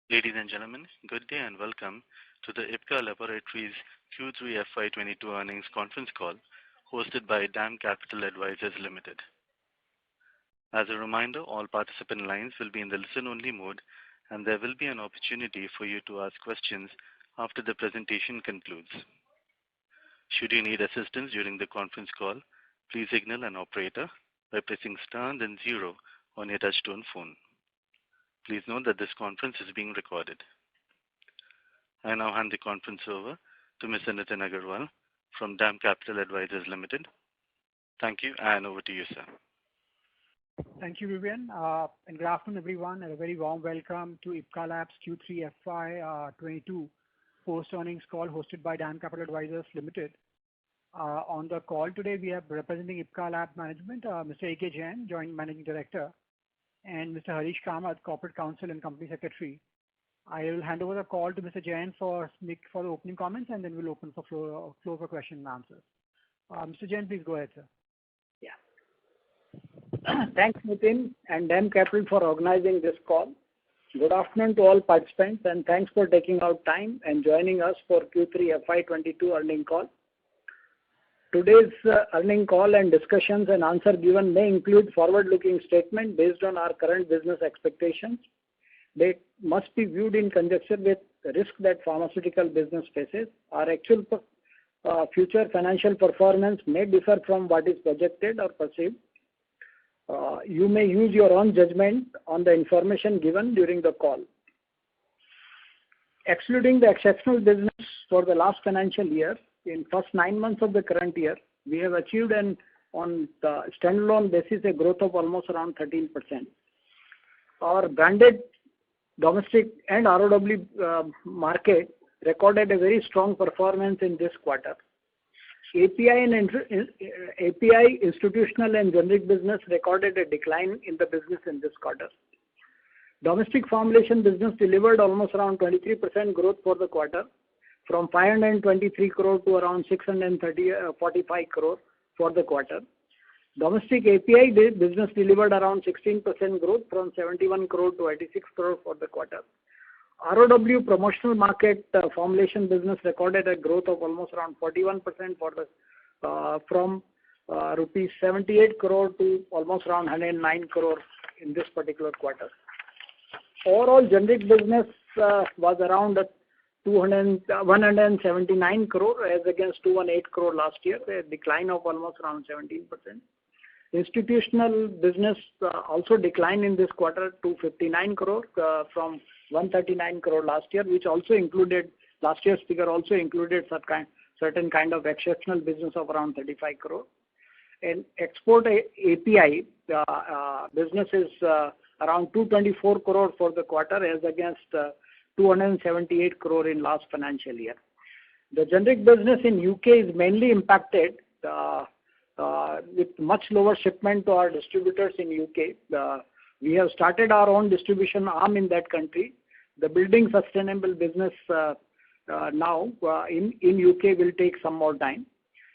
Ladies and gentlemen, good day and welcome to the IPCA Laboratories Q3 FY22 earnings conference call hosted by DAM Capital Advisors Limited. As a reminder, all participant lines will be in the listen-only mode and there will be an opportunity for you to ask questions after the presentation concludes. Should you need assistance during the conference call, please signal an operator by pressing star then 0 on your touch-tone phone. Please note that this conference is being recorded. I now hand the conference over to Mr. Nitin Agarwal from DAM Capital Advisors Limited. Thank you and over to you, sir. Thank you, Vivian. And good afternoon, everyone, and a very warm welcome to IPCA Labs Q3 FY22 post-earnings call hosted by DAM Capital Advisors Limited. On the call today, we have representing IPCA Labs management, Mr. A.K. Jain, Joint Managing Director, and Mr. Harish Kamath, Corporate Counsel and Company Secretary. I will hand over the call to Mr. Jain for the opening comments, and then we'll open for floor for question and answers. Mr. Jain, please go ahead, sir. Yeah. Thanks, Nitin and DAM Capital for organizing this call. Good afternoon to all participants, and thanks for taking out time and joining us for Q3 FY22 earnings call. Today's earnings call and discussions and answer given may include forward-looking statement based on our current business expectations. They must be viewed in conjunction with the risk that pharmaceutical business faces. Our actual future financial performance may differ from what is projected or perceived. You may use your own judgment on the information given during the call. Excluding the exceptional business for the last financial year, in first 9 months of the current year, we have achieved on the standalone basis a growth of almost around 13%. Our branded domestic and ROW market recorded a very strong performance in this quarter. API, institutional and generic business recorded a decline in the business in this quarter. Domestic formulation business delivered almost around 23% growth for the quarter, from 523 crore to around 645 crore for the quarter. Domestic API business delivered around 16% growth from 71 crore to 86 crore for the quarter. ROW promotional market formulation business recorded a growth of almost around 41% for the from rupees 78 crore to almost around 109 crore in this particular quarter. Overall generic business was around 179 crore as against 218 crore last year, a decline of almost around 17%. Institutional business also declined in this quarter to 59 crore from 139 crore last year, which also included, last year's figure also included certain kind of exceptional business of around 35 crore. And export API business is around 224 crore for the quarter as against 278 crore in last financial year. The generic business in UK is mainly impacted with much lower shipment to our distributors in UK. We have started our own distribution arm in that country. The building sustainable business now in UK will take some more time.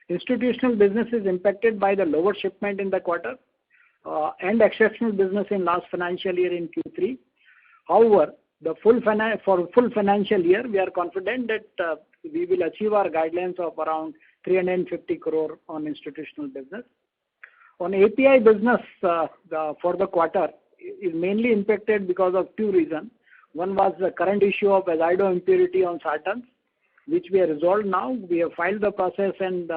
Institutional business is impacted by the lower shipment in the quarter and exceptional business in last financial year in Q3. However, for full financial year, we are confident that we will achieve our guidelines of around 350 crore on institutional business. On API business for the quarter is mainly impacted because of two reasons. One was the current issue of azido impurity on sartans, which we have resolved now. We have filed the process and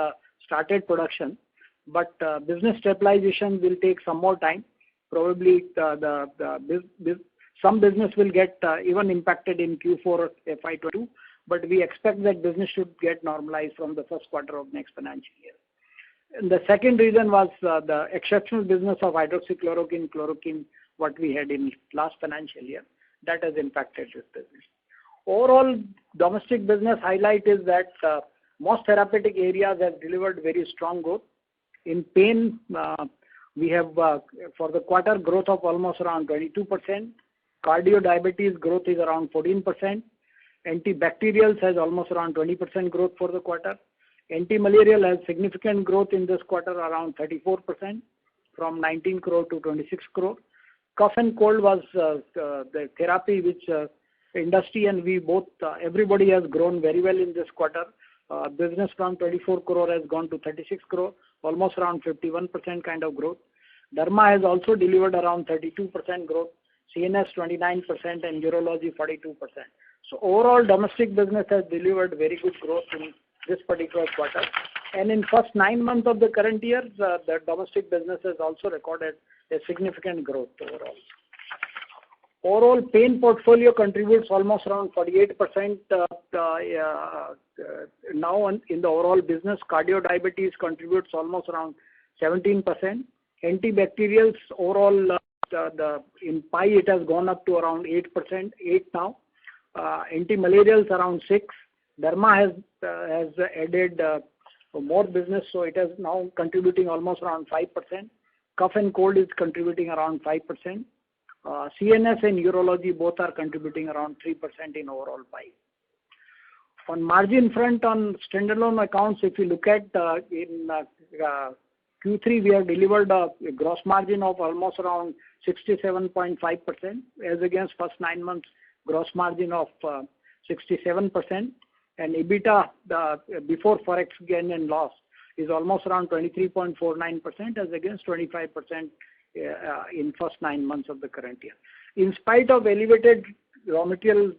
started production, but business stabilization will take some more time. Probably some business will get even impacted in Q4 FY22, but we expect that business should get normalized from the first quarter of next financial year. And the second reason was the exceptional business of hydroxychloroquine, chloroquine, what we had in last financial year, that has impacted this business. Overall, domestic business highlight is that most therapeutic areas have delivered very strong growth. In pain, we have for the quarter growth of almost around 22%. Cardio diabetes growth is around 14%. Antibacterials has almost around 20% growth for the quarter. Anti-malarial has significant growth in this quarter, around 34%, from 19 crore to 26 crore. Cough and cold was the therapy which industry and we both, everybody has grown very well in this quarter. Business from 24 crore has gone to 36 crore, almost around 51% kind of growth. Derma has also delivered around 32% growth, CNS 29% and urology 42%. So overall domestic business has delivered very good growth in this particular quarter. And in first 9 months of the current year, the domestic business has also recorded a significant growth overall. Overall, pain portfolio contributes almost around 48% now in the overall business. Cardio diabetes contributes almost around 17%. Antibacterials overall, in pie it has gone up to around 8%, 8 now. Anti-malarials around 6. Derma has added more business, so it is now contributing almost around 5%. Cough and cold is contributing around 5%. CNS and urology both are contributing around 3% in overall pie. On margin front, on standalone accounts, if you look at in Q3, we have delivered a gross margin of almost around 67.5% as against first 9 months gross margin of 67%. And EBITDA before forex gain and loss is almost around 23.49% as against 25% in first 9 months of the current year. In spite of elevated raw material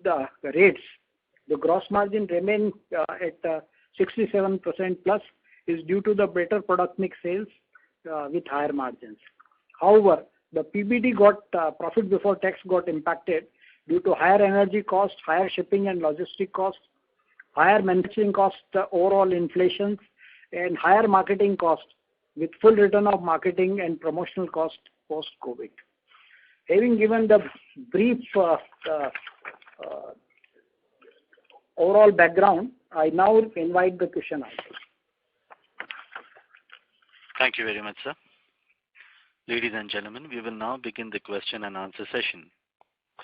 rates, the gross margin remains at 67% plus is due to the better product mix sales with higher margins. However, the PBT profit before tax got impacted due to higher energy cost, higher shipping and logistic cost, higher manufacturing cost, overall inflations, and higher marketing cost with full return of marketing and promotional cost post-COVID. Having given the brief overall background, I now invite the question answers. Thank you very much, sir. Ladies and gentlemen, we will now begin the question and answer session.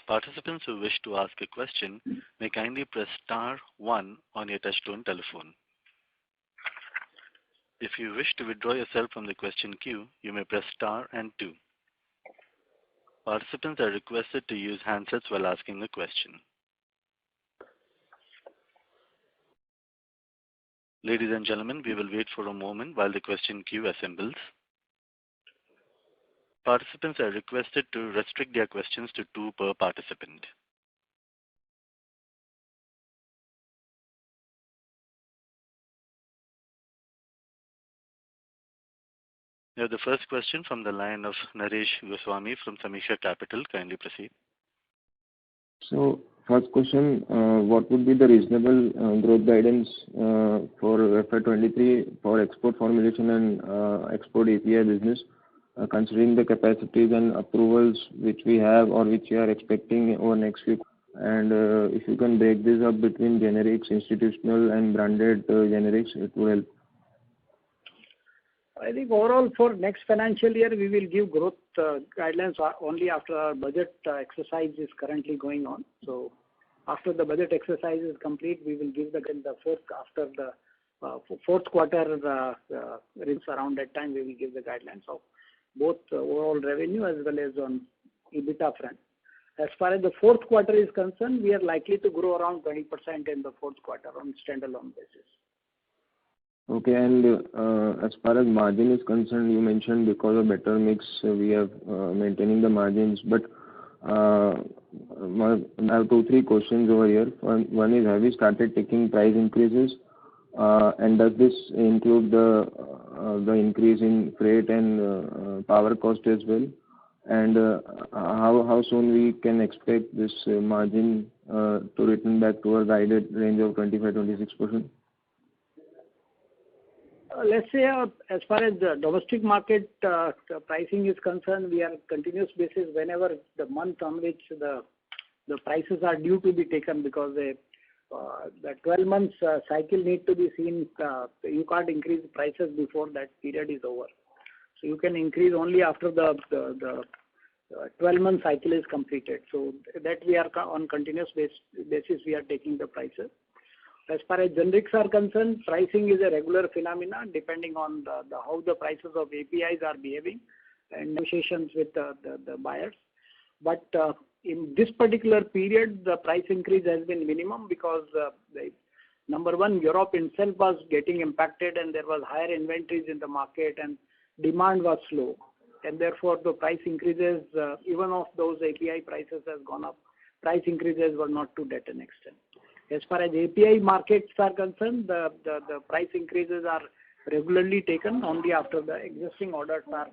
Participants who wish to ask a question may kindly press star 1 on your touchtone telephone. If you wish to withdraw yourself from the question queue, you may press star and 2. Participants are requested to use handsets while asking a question. Ladies and gentlemen, we will wait for a moment while the question queue assembles. Participants are requested to restrict their questions to 2 per participant. We have the first question from the line of Naresh Goswami from Sameeksha Capital. Kindly proceed. So, first question, what would be the reasonable growth guidance for FY23 for export formulation and export API business, considering the capacities and approvals which we have or which we are expecting over next week? And if you can break this up between generics, institutional and branded generics, it will help. I think overall for next financial year, we will give growth guidelines only after our budget exercise is currently going on. So after the budget exercise is complete, we will give after the fourth quarter rings around that time, we will give the guidelines of both overall revenue as well as on EBITDA front. As far as the fourth quarter is concerned, we are likely to grow around 20% in the fourth quarter on standalone basis. Okay, and as far as margin is concerned, you mentioned because of better mix, we are maintaining the margins. But I have 2-3 questions over here. One is, have you started taking price increases? And does this include the increase in freight and power cost as well? And how soon we can expect this margin to return back to a guided range of 25-26%? Let's say as far as the domestic market pricing is concerned, we are continuous basis whenever the month on which the prices are due to be taken, because the 12 months cycle need to be seen. You can't increase prices before that period is over. So you can increase only after the 12-month cycle is completed. So that we are on continuous basis we are taking the prices. As far as generics are concerned, pricing is a regular phenomenon depending on how the prices of APIs are behaving and negotiations with the buyers. But in this particular period, the price increase has been minimum because number one, Europe itself was getting impacted and there was higher inventories in the market and demand was slow. And therefore, the price increases, even of those API prices has gone up, price increases were not to that an extent. As far as API markets are concerned, the price increases are regularly taken only after the existing orders are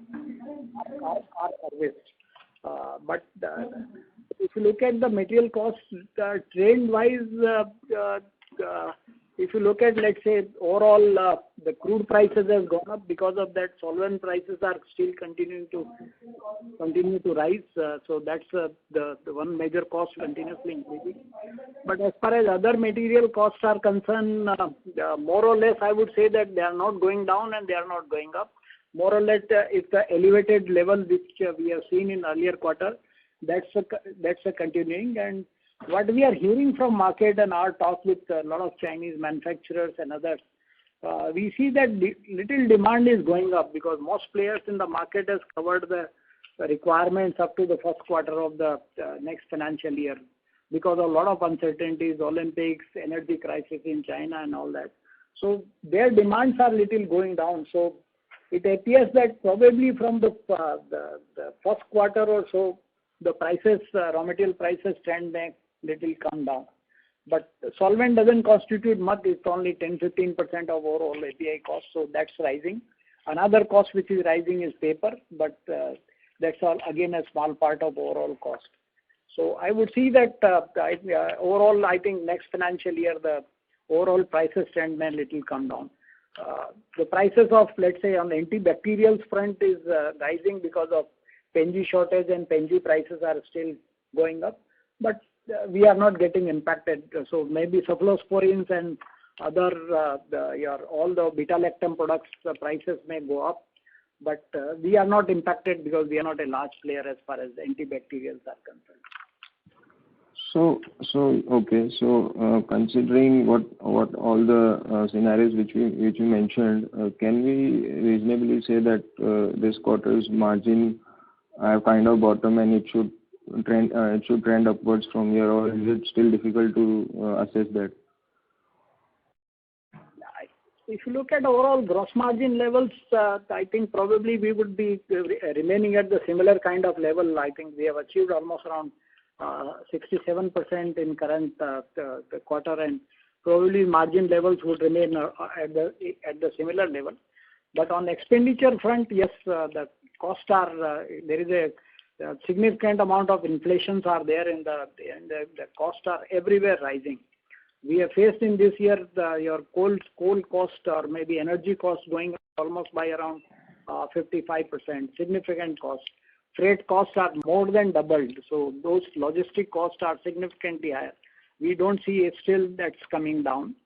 serviced. But if you look at the material costs, trend-wise, if you look at, let's say, overall, the crude prices have gone up. Because of that, solvent prices are still continue to rise. So that's the one major cost continuously increasing. But as far as other material costs are concerned, more or less, I would say that they are not going down and they are not going up. More or less, it's the elevated level which we have seen in earlier quarter. That's a continuing. And what we are hearing from market and our talk with a lot of Chinese manufacturers and others, we see that little demand is going up because most players in the market has covered the requirements up to the first quarter of the next financial year because of a lot of uncertainties, Olympics, energy crisis in China and all that. So their demands are little going down. So it appears that probably from the first quarter or so, the prices, raw material prices trend may little come down. But solvent doesn't constitute much. It's only 10-15% of overall API cost. So that's rising. Another cost which is rising is paper, but that's all again a small part of overall cost. So I would see that overall, I think next financial year the overall prices trend may little come down. The prices of, let's say, on the antibacterials front is rising because of Pen-G shortage and Pen-G prices are still going up. But we are not getting impacted. So maybe cephalosporins and other all the beta-lactam products, the prices may go up. But we are not impacted because we are not a large player as far as antibacterials are concerned. Okay. So considering what all the scenarios which you mentioned, can we reasonably say that this quarter's margin have kind of bottom and it should trend upwards from here, or is it still difficult to assess that? If you look at overall gross margin levels, I think probably we would be remaining at the similar kind of level. I think we have achieved almost around 67% in current the quarter, and probably margin levels would remain at the similar level. But on expenditure front, yes, the costs are there is a significant amount of inflations are there, and the costs are everywhere rising. We have faced in this year your coal cost or maybe energy cost going up almost by around 55%, significant cost. Freight costs are more than doubled, so those logistic costs are significantly higher. We don't see it still that's coming down.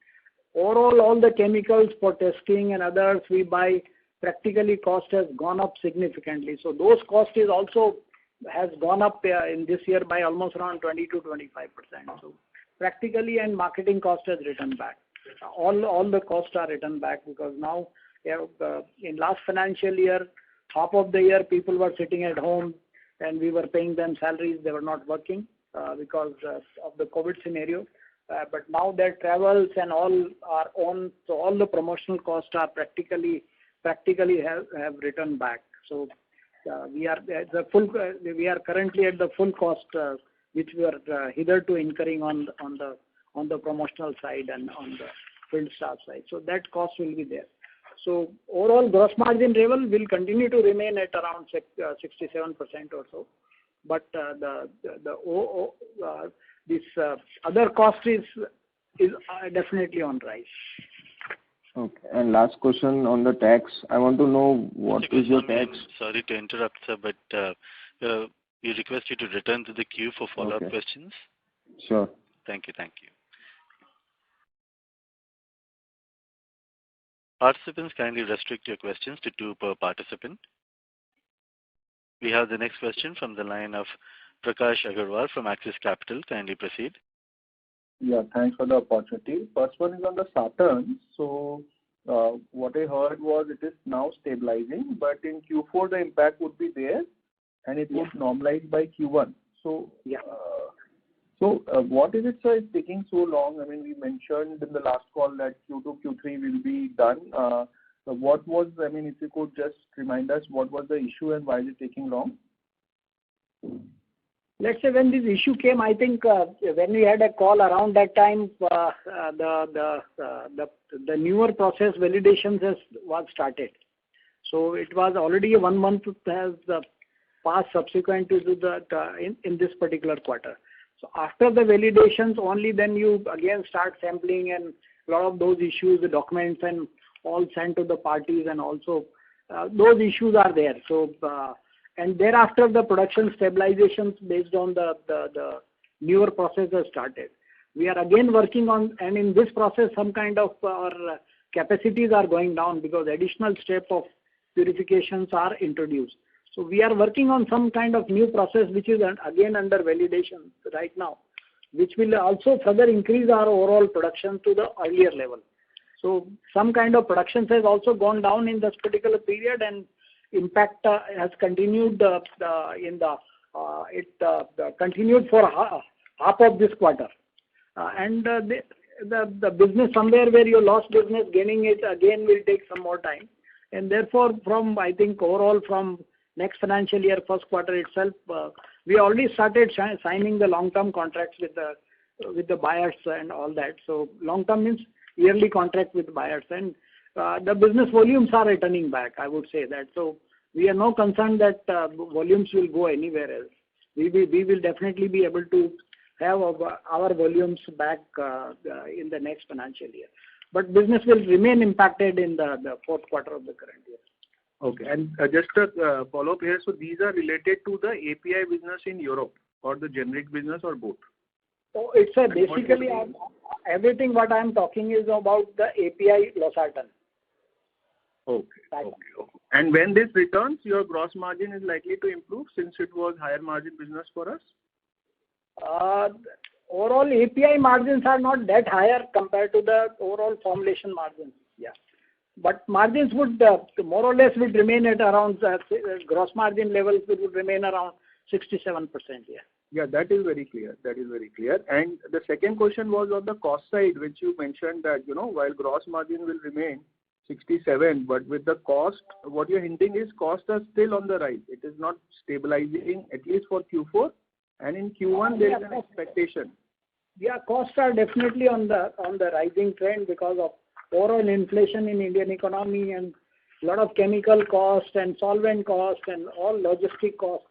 Overall, all the chemicals for testing and others we buy, practically cost has gone up significantly. So those costs is also has gone up in this year by almost around 20 to 25%. So practically and marketing cost has returned back. All the costs are returned back because now in last financial year, half of the year people were sitting at home and we were paying them salaries. They were not working because of the COVID scenario. But now their travels and all are on, so all the promotional costs are practically have returned back. So we are currently at the full cost which we are hitherto incurring on the promotional side and on the field staff side. So that cost will be there. So overall gross margin level will continue to remain at around 67% or so. But this other cost is definitely on rise. Okay. And last question on the tax. I want to know what is your tax? Sorry to interrupt, sir, but we request you to return to the queue for follow-up questions. Sure. Thank you. Participants, kindly restrict your questions to 2 per participant. We have the next question from the line of Prakash Agarwal from Axis Capital. Kindly proceed. Yeah, thanks for the opportunity. First one is on the Saturn. So what I heard was it is now stabilizing, but in Q4 the impact would be there and it would normalize by Q1. So, Yeah. What is it, sir, is taking so long? I mean, we mentioned in the last call that Q2, Q3 will be done. What was, I mean, if you could just remind us, what was the issue and why is it taking long? Let's say when this issue came, I think when we had a call around that time, the newer process validations was started. So it was already 1 month has passed subsequent to in this particular quarter. So after the validations, only then you again start sampling, and a lot of those issues, the documents and all sent to the parties, and also those issues are there. So and thereafter the production stabilizations based on the newer process has started. We are again working on, and in this process some kind of our capacities are going down because additional step of purifications are introduced. So we are working on some kind of new process which is again under validation right now, which will also further increase our overall production to the earlier level. So some kind of production has also gone down in this particular period, and impact has continued continued for half of this quarter. And the business somewhere where you lost business, gaining it again will take some more time. And therefore, from I think overall from next financial year, first quarter itself, we already started signing the long-term contracts with the buyers and all that. So long-term means yearly contract with buyers, and the business volumes are returning back, I would say that. So we are no concerned that volumes will go anywhere else. We will definitely be able to have our volumes back in the next financial year. But business will remain impacted in the fourth quarter of the current year. Okay, and just a follow-up here. So these are related to the API business in Europe or the generic business or both? So it's basically everything what I am talking is about the API losartan. Okay. And when this returns, your gross margin is likely to improve since it was higher margin business for us? Overall API margins are not that higher compared to the overall formulation margins. Yeah. But margins would more or less would remain at around gross margin levels would remain around 67%. Yeah. Yeah, that is very clear. And the second question was on the cost side, which you mentioned that, while gross margin will remain 67, but with the cost, what you're hinting is costs are still on the rise. It is not stabilizing, at least for Q4, and in Q1 there is an expectation. Yeah, costs are definitely on the rising trend because of overall inflation in Indian economy, and a lot of chemical cost and solvent cost and all logistic costs,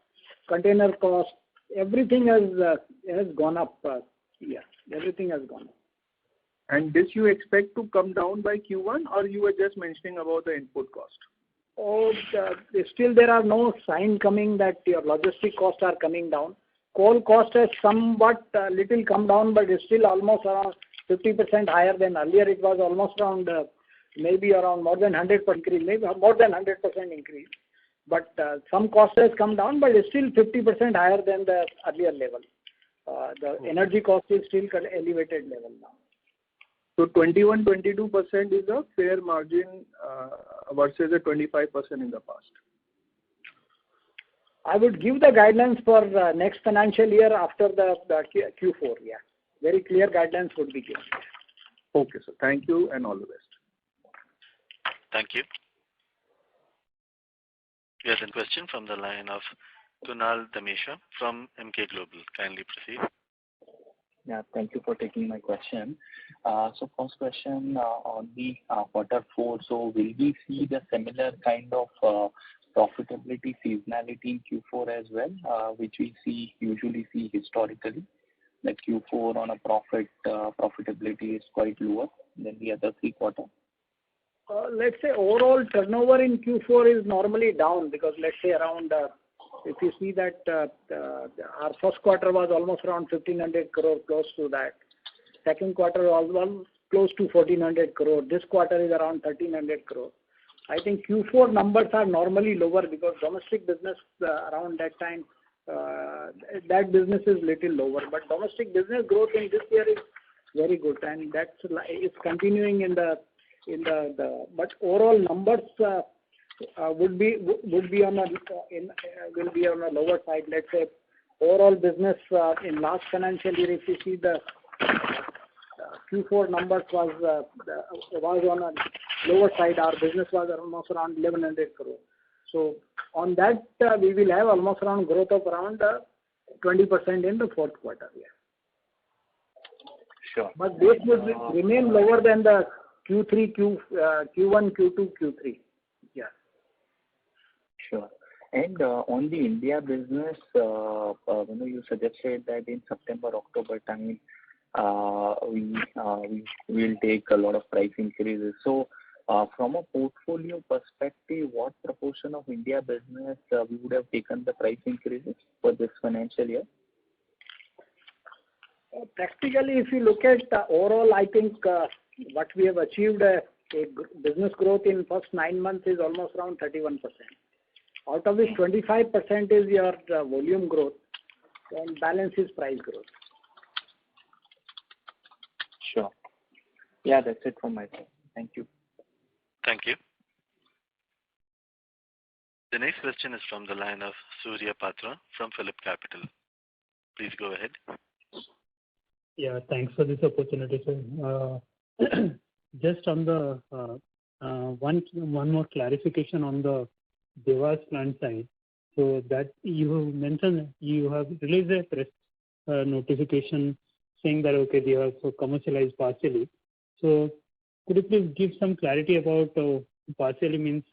container costs, everything has gone up. Everything has gone up. And this you expect to come down by Q1, or you were just mentioning about the input cost? Still there are no sign coming that your logistic costs are coming down. Coal cost has somewhat little come down, but it's still almost around 50% higher than earlier. It was almost around maybe around more than 100% increase, maybe more than 100% increase. But some cost has come down, but it's still 50% higher than the earlier level. The energy cost is still elevated level now. So 21-22% is a fair margin versus a 25% in the past. I would give the guidelines for next financial year after the Q4. Yeah, very clear guidelines would be given. Okay, sir. Thank you and all the best. Thank you. We have a question from the line of Kunal Dhamesha from MK Global. Kindly proceed. Yeah, thank you for taking my question. So first question on the quarter 4. So will we see the similar kind of profitability seasonality in Q4 as well, which we usually see historically? Like Q4 on a profitability is quite lower than the other 3 quarters. Let's say overall turnover in Q4 is normally down because let's say around if you see that our first quarter was almost around 1500 crore, close to that. Second quarter was close to 1400 crore. This quarter is around 1300 crore. I think Q4 numbers are normally lower because domestic business around that time that business is little lower. But domestic business growth in this year is very good, and it's continuing in the but overall numbers will be on a lower side. Let's say overall business in last financial year, if you see the Q4 numbers was on a lower side. Our business was almost around 1100 crore. So on that, we will have almost around growth of around 20% in the fourth quarter. Yeah. Sure. But this would remain lower than the Q1, Q2, Q3. Yeah. Sure. And on the India business, you suggested that in September, October time, we will take a lot of price increases. So, from a portfolio perspective, what proportion of India business we would have taken the price increases for this financial year? Practically, if you look at overall, I think what we have achieved a business growth in first 9 months is almost around 31%. Out of which 25% is your volume growth and balance is price growth. Sure. Yeah, that's it from my side. Thank you. Thank you. The next question is from the line of Surya Patra from Phillip Capital. Please go ahead. Yeah, thanks for this opportunity, sir. Just on the one more clarification on the Devas plant side. So that you mentioned you have released a press notification saying that okay, they are commercialized partially. So could you please give some clarity about partially means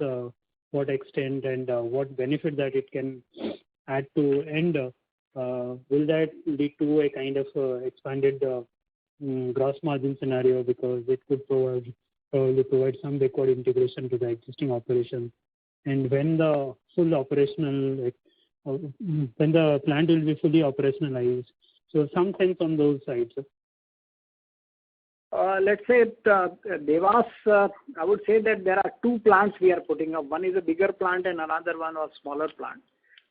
what extent and what benefit that it can add to end? Will that lead to a kind of expanded gross margin scenario because it could probably provide some backward integration to the existing operations? And when the full operational, when the plant will be fully operationalized, so some sense on those sides. Let's say Devas, I would say that there are 2 plants we are putting up. One is a bigger plant and another one was smaller plant.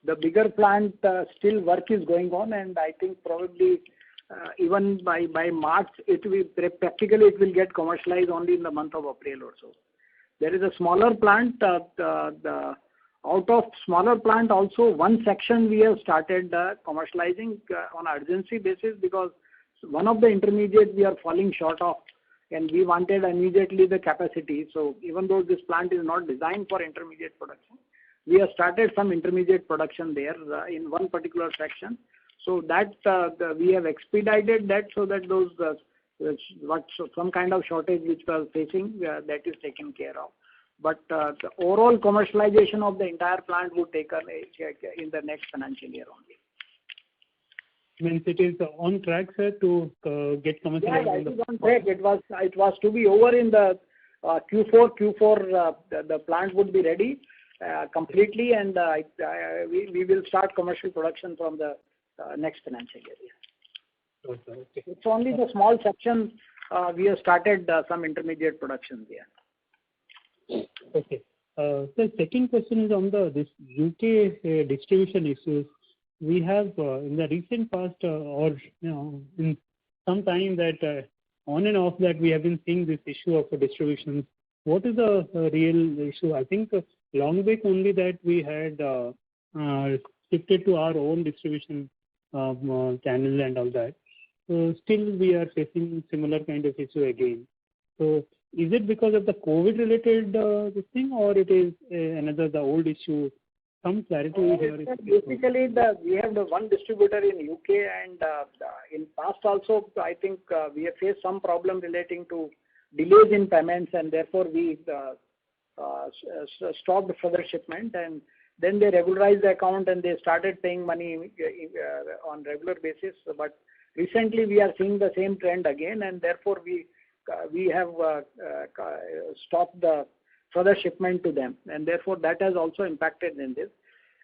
The bigger plant still work is going on, and I think probably even by March practically it will get commercialized only in the month of April or so. There is a smaller plant. Out of smaller plant also one section we have started commercializing on urgency basis because one of the intermediate we are falling short of and we wanted immediately the capacity. So even though this plant is not designed for intermediate production, we have started some intermediate production there in one particular section. So that we have expedited that so that those some kind of shortage which we are facing that is taken care of. But the overall commercialization of the entire plant would take in the next financial year only. Means it is on track, sir, to get commercialized? Yeah, it is on track. It was to be over in the Q4. The plant would be ready completely, and we will start commercial production from the next financial year. Okay. It's only the small section we have started some intermediate production there. Okay. The second question is on this UK distribution issues. We have in the recent past or in some time that on and off that we have been seeing this issue of distribution. What is the real issue? I think long back only that we had shifted to our own distribution channel and all that. So still we are facing similar kind of issue again. So is it because of the COVID related this thing, or it is the old issue? Some clarity here. Basically, we have the one distributor in UK, and in past also, I think we have faced some problem relating to delays in payments, and therefore we stopped further shipment, and then they regularized the account and they started paying money on regular basis. But recently we are seeing the same trend again, and therefore we have stopped the further shipment to them, and therefore that has also impacted in this.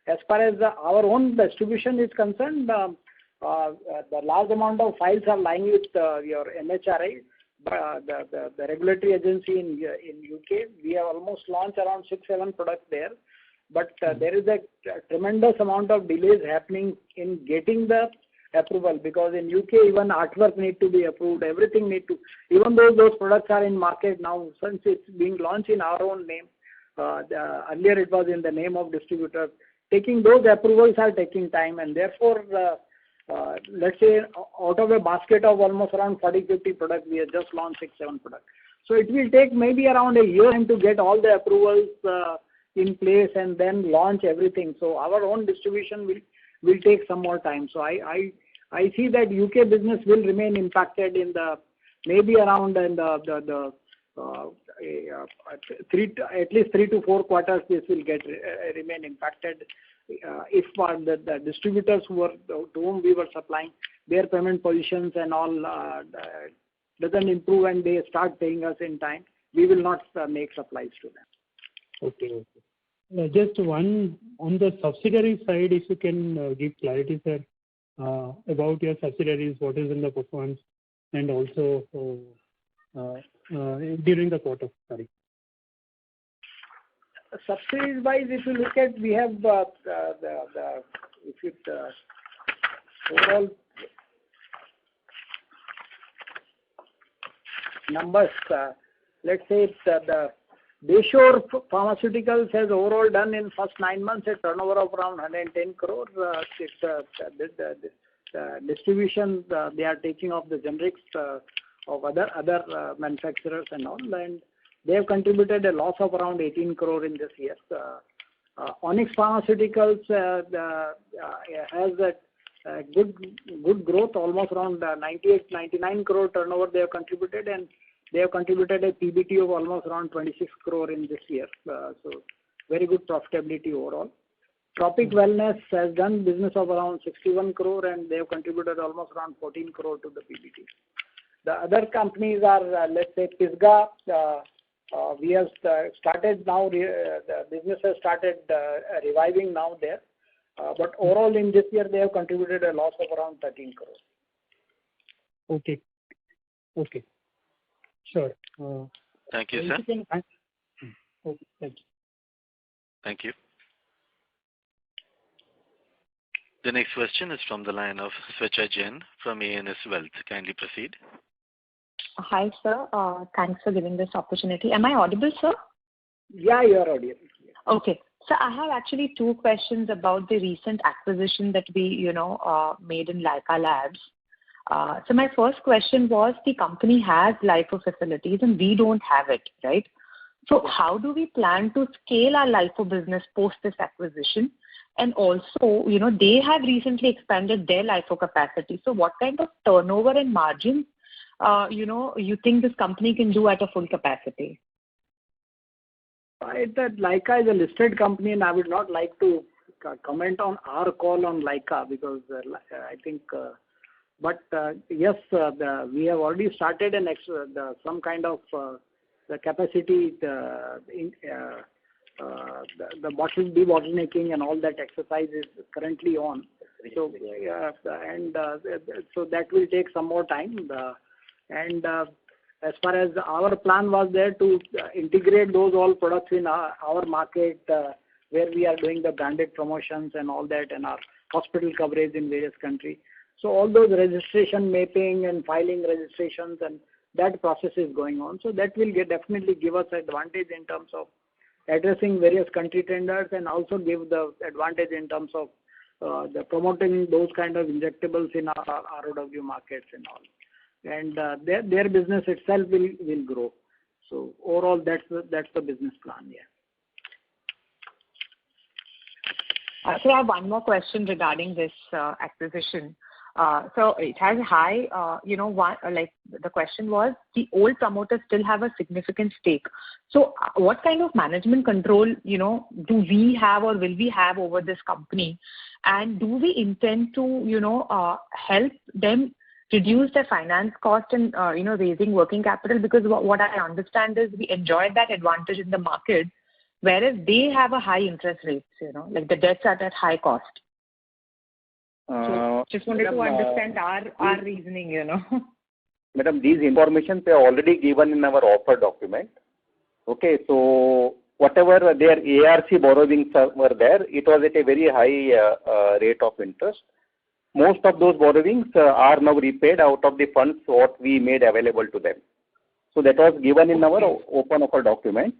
As far as our own distribution is concerned, the large amount of files are lying with your MHRA, the regulatory agency in UK. We have almost launched around 6-7 products there, but there is a tremendous amount of delays happening in getting the approval, because in UK even artwork need to be approved, everything need to, even though those products are in market now, since it's being launched in our own name, earlier it was in the name of distributor, taking those approvals are taking time, and therefore, let's say out of a basket of almost around 40-50 products, we have just launched 6-7 products. So it will take maybe around a year time to get all the approvals in place and then launch everything. So our own distribution will take some more time. So I see that UK business will remain impacted in the maybe around in the at least 3 to 4 quarters. This will remain impacted if the distributors to whom we were supplying, their payment positions and all doesn't improve and they start paying us in time, we will not make supplies to them. Okay. Just one on the subsidiary side, if you can give clarity, sir, about your subsidiaries, what is in the performance, and also during the quarter. Sorry. Subsidies wise, if you look at, we have overall numbers. Let's say the Bayshore Pharmaceuticals has overall done in first 9 months a turnover of around 110 crore. Distribution, they are taking off the generics of other manufacturers and all, and they have contributed a loss of around 18 crore in this year. Onyx Pharmaceuticals has a good growth, almost around 99 crore turnover they have contributed, and they have contributed a PBT of almost around 26 crore in this year. So very good profitability overall. Tropic Wellness has done business of around 61 crore and they have contributed almost around 14 crore to the PBT. The other companies are, let's say, Pisgah. We have started now, the business has started reviving now there. But overall in this year, they have contributed a loss of around 13 crore. Okay. Sure. Thank you, sir. Okay, thank you. Thank you. The next question is from the line of Swecha Jain from ANS Wealth. Kindly proceed. Hi, sir. Thanks for giving this opportunity. Am I audible, sir? Yeah, you are audible. Okay. So I have actually 2 questions about the recent acquisition that we, made in Lyka Labs. So my first question was, the company has LIFO facilities and we don't have it, right? So how do we plan to scale our LIFO business post this acquisition? And also, they have recently expanded their LIFO capacity. So what kind of turnover and margins, you think this company can do at a full capacity? That Lyka is a listed company, and I would not like to comment on our call on Lyka because I think. But yes, we have already started some kind of the capacity, the bottle debottlenecking and all that exercise is currently on. So so that will take some more time. As far as our plan was there to integrate those all products in our market where we are doing the branded promotions and all that and our hospital coverage in various countries. So all those registration mapping and filing registrations and that process is going on. So that will definitely give us advantage in terms of addressing various country tenders and also give the advantage in terms of the promoting those kind of injectables in our ROW markets and all. And their business itself will grow. So overall, that's the business plan. Yeah. So I have one more question regarding this acquisition. So it has high, the question was, the old promoters still have a significant stake. So what kind of management control, do we have or will we have over this company? And do we intend to, help them reduce their finance cost and, raising working capital? Because what I understand is we enjoy that advantage in the market, whereas they have a high interest rates, like the debts are at high cost. So just wanted to understand our reasoning, Madam, these informations are already given in our offer document. Okay, so whatever their ARC borrowings were there, it was at a very high rate of interest. Most of those borrowings are now repaid out of the funds what we made available to them. So that was given in our open offer document.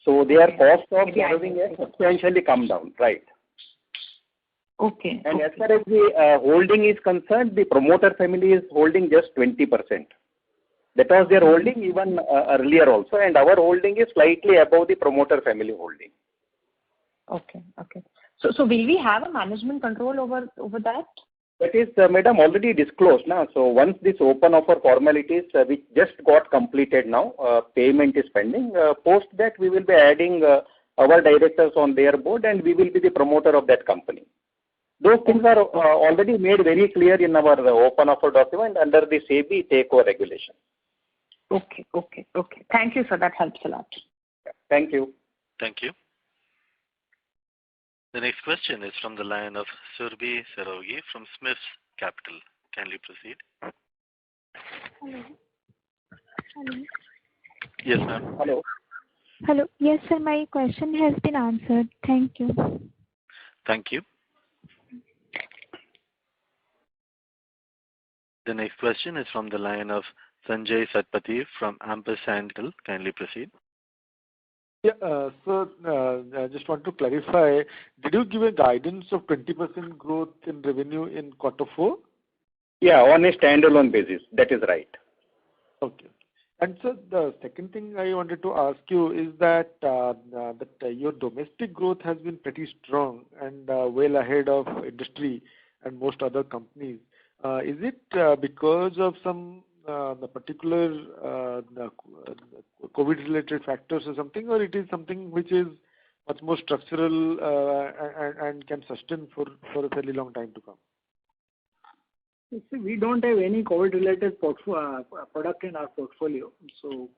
So their cost of borrowing has substantially come down, right? Okay. And as far as the holding is concerned, the promoter family is holding just 20%. That was their holding even earlier also, and our holding is slightly above the promoter family holding. Okay. Okay. So will we have a management control over that? That is, madam, already disclosed now. So once this open offer formalities, which just got completed now, payment is pending. Post that, we will be adding our directors on their board, and we will be the promoter of that company. Those things are already made very clear in our open offer document under the SEBI takeover regulation. Okay. Thank you, sir. That helps a lot. Thank you. Thank you. The next question is from the line of Surbhi Sarogi from Smith's Capital. Kindly proceed. Hello. Hello. Yes, ma'am. Hello. Hello. Yes, sir. My question has been answered. Thank you. Thank you. The next question is from the line of Sanjay Satpathy from Ampersand. Kindly proceed. Yeah, so I just want to clarify, did you give a guidance of 20% growth in revenue in Q4? Yeah, on a standalone basis. That is right. Okay. And so the second thing I wanted to ask you is that your domestic growth has been pretty strong and well ahead of industry and most other companies. Is it because of some the particular COVID-related factors or something, or it is something which is much more structural and can sustain for a fairly long time to come? See, we don't have any COVID-related product in our portfolio. So,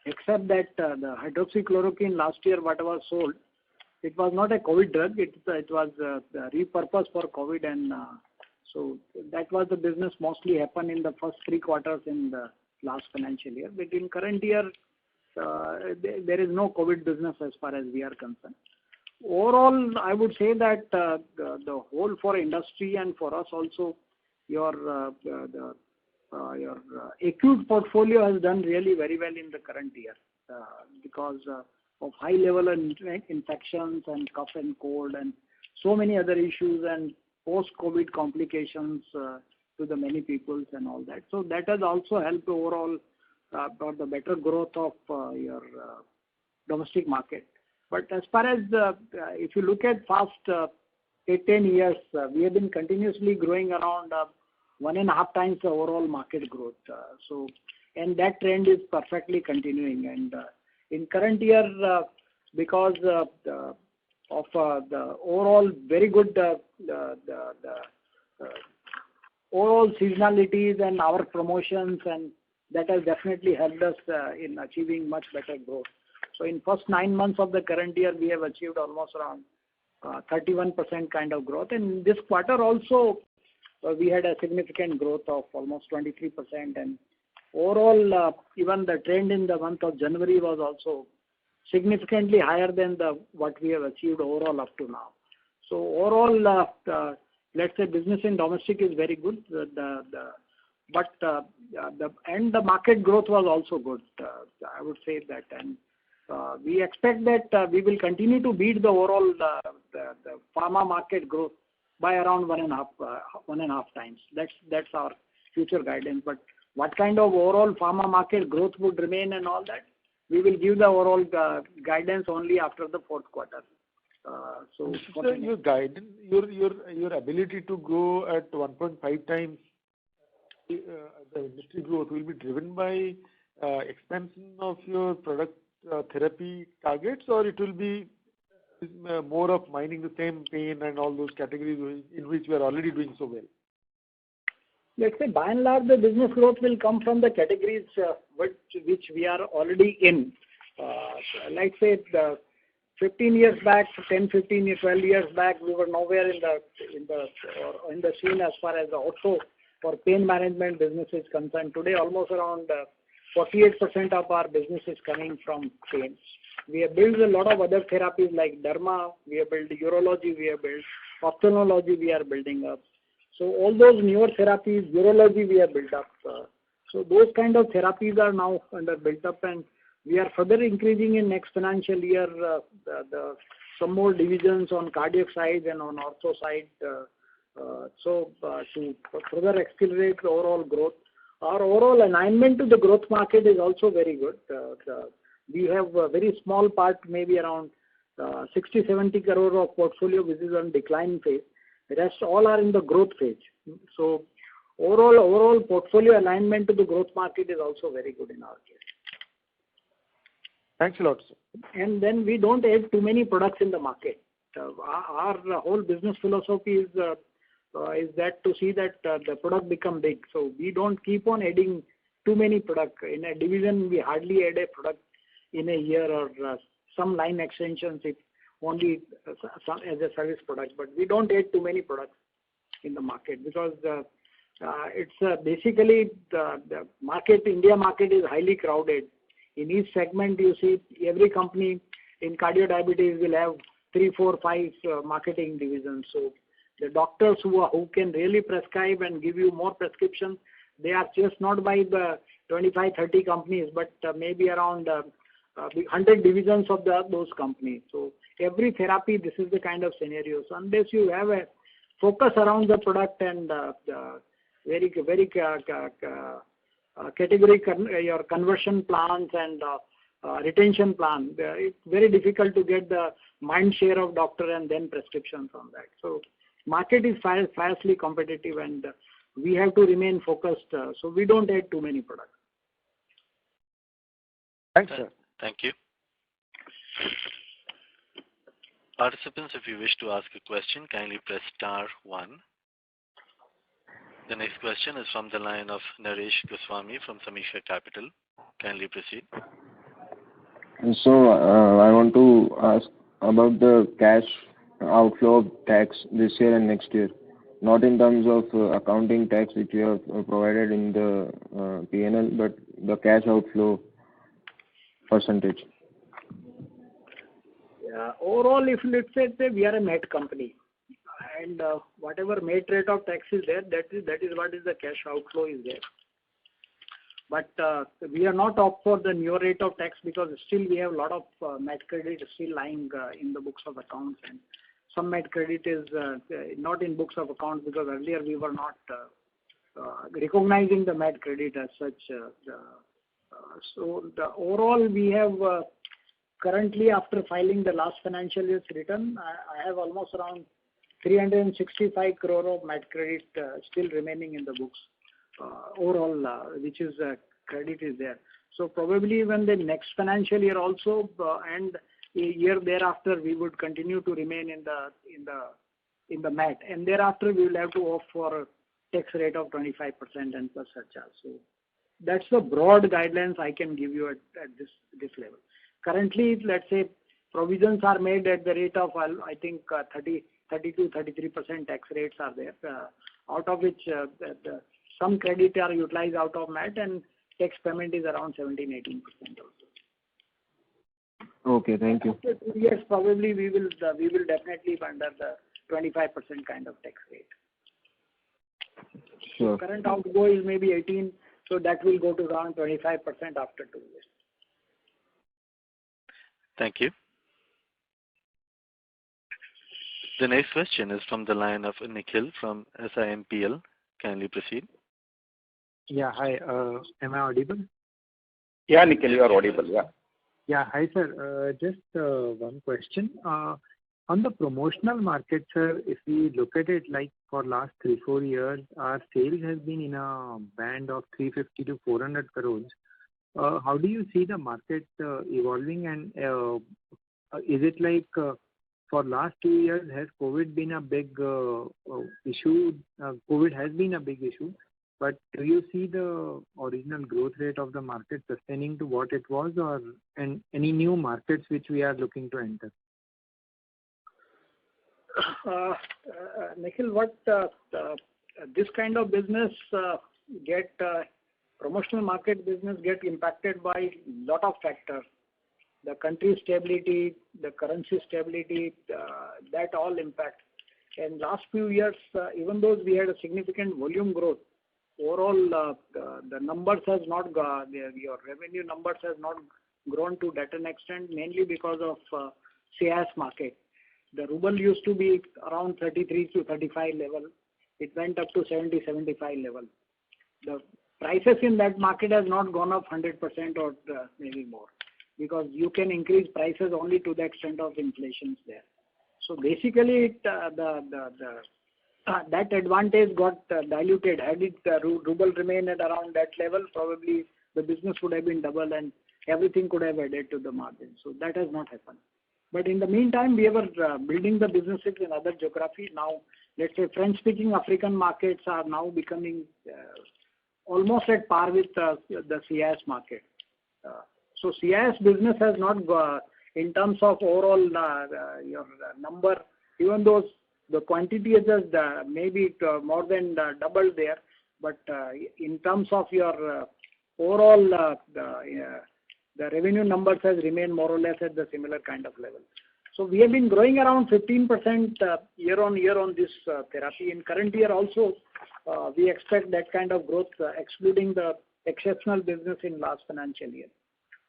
except that the hydroxychloroquine last year, what was sold, it was not a COVID drug. It was repurposed for COVID, and so that was the business mostly happened in the first 3 quarters in the last financial year. But in current year, there is no COVID business as far as we are concerned. Overall, I would say that the whole for industry and for us also, your acute portfolio has done really very well in the current year because of high level of infections and cough and cold and so many other issues and post-COVID complications to the many peoples and all that. So that has also helped overall for the better growth of your domestic market. But as far as if you look at past 8-10 years, we have been continuously growing around 1.5 times the overall market growth. And that trend is perfectly continuing. And in current year, because of the overall very good overall seasonalities and our promotions, and that has definitely helped us in achieving much better growth. So in first 9 months of the current year, we have achieved almost around 31% kind of growth. And this quarter also, we had a significant growth of almost 23%. And overall, even the trend in the month of January was also significantly higher than what we have achieved overall up to now. So overall, let's say business in domestic is very good. But the market growth was also good. I would say that, and we expect that we will continue to beat the overall the pharma market growth by around 1.5 times. That's our future guidance. But what kind of overall pharma market growth would remain and all that, we will give the overall guidance only after the fourth quarter. So your guidance, your ability to grow at 1.5 times the industry growth will be driven by expansion of your product therapy targets, or it will be more of mining the same pain and all those categories in which we are already doing so well? Let's say by and large the business growth will come from the categories which we are already in. Like say 15 years back, 10, 15 years, 12 years back, we were nowhere in the scene as far as the ortho or pain management business is concerned. Today, almost around 48% of our business is coming from pain. We have built a lot of other therapies like derma, we have built urology, we have built ophthalmology, we are building up. So all those newer therapies, urology, we have built up. So those kind of therapies are now under built up, and we are further increasing in next financial year the some more divisions on cardiac side and on ortho side. To further accelerate the overall growth. Our overall alignment to the growth market is also very good. We have a very small part, maybe around 60-70 crore of portfolio which is on decline phase. The rest all are in the growth phase. So overall portfolio alignment to the growth market is also very good in our case. Thanks a lot, sir. And then we don't add too many products in the market. Our whole business philosophy is that to see that the product become big. So we don't keep on adding too many products. In a division, we hardly add a product in a year or some line extensions, if only as a service product. But we don't add too many products in the market because it's basically the market, India market is highly crowded. In each segment, you see every company in cardio-diabetes will have 3, 4, 5 marketing divisions. So the doctors who can really prescribe and give you more prescriptions, they are just not by the 25, 30 companies, but maybe around 100 divisions of those companies. So every therapy, this is the kind of scenario. So unless you have a focus around the product and very category your conversion plans and retention plan, it's very difficult to get the mind share of doctor and then prescriptions on that. So market is fiercely competitive and we have to remain focused. So we don't add too many products. Thanks, sir. Thank you. Participants, if you wish to ask a question, kindly press star 1. The next question is from the line of Naresh Goswami from Sameeksha Capital. Kindly proceed. So I want to ask about the cash outflow of tax this year and next year, not in terms of accounting tax which you have provided in the P&L, but the cash outflow percentage. Yeah, overall, if let's say we are a MAT company, and whatever MAT rate of tax is there, that is what is the cash outflow is there. But we are not opt for the newer rate of tax because still we have a lot of MAT credit still lying in the books of accounts, and some MAT credit is not in books of accounts because earlier we were not recognizing the MAT credit as such. So the overall we have currently, after filing the last financial year's return, I have almost around 365 crore of MAT credit still remaining in the books overall, which is credit is there. So probably when the next financial year also and a year thereafter, we would continue to remain in the MAT, and thereafter we will have to opt for a tax rate of 25% and plus surcharge. So that's the broad guidelines I can give you at this level. Currently, let's say provisions are made at the rate of I think 32-33% tax rates are there, out of which some credit are utilized out of MAT and tax payment is around 17-18% also. Okay, thank you. After 2 years, probably we will definitely be under the 25% kind of tax rate. Sure. So current outgo is maybe 18, so that will go to around 25% after 2 years. Thank you. The next question is from the line of Nikhil from SIMPL. Kindly proceed. Yeah, hi. Am I audible? Yeah, Nikhil, you are audible. Yeah. Yeah, hi, sir. Just one question. On the promotional market, sir, if we look at it like for last 3-4 years, our sales has been in a band of 350 to 400 crores. How do you see the market evolving, and is it like for last 2 years has COVID been a big issue? COVID has been a big issue, but do you see the original growth rate of the market sustaining to what it was, or and any new markets which we are looking to enter? Nikhil, what this kind of business promotional market business get impacted by lot of factors. The country stability, the currency stability, that all impact. And last few years, even though we had a significant volume growth, overall the numbers has not your revenue numbers has not grown to that an extent, mainly because of CIS market. The ruble used to be around 33 to 35 level. It went up to 70, 75 level. The prices in that market has not gone up 100% or maybe more, because you can increase prices only to the extent of inflation there. So basically, that advantage got diluted. Had it ruble remained at around that level, probably the business would have been double and everything could have added to the margin. So that has not happened. But in the meantime, we were building the businesses in other geographies. Now, let's say French-speaking African markets are now becoming almost at par with the CIS market. So CIS business has not, in terms of overall your number, even though the quantity is just maybe more than double there, but in terms of your overall the revenue numbers has remained more or less at the similar kind of level. So we have been growing around 15% year on year on this therapy. In current year also, we expect that kind of growth, excluding the exceptional business in last financial year.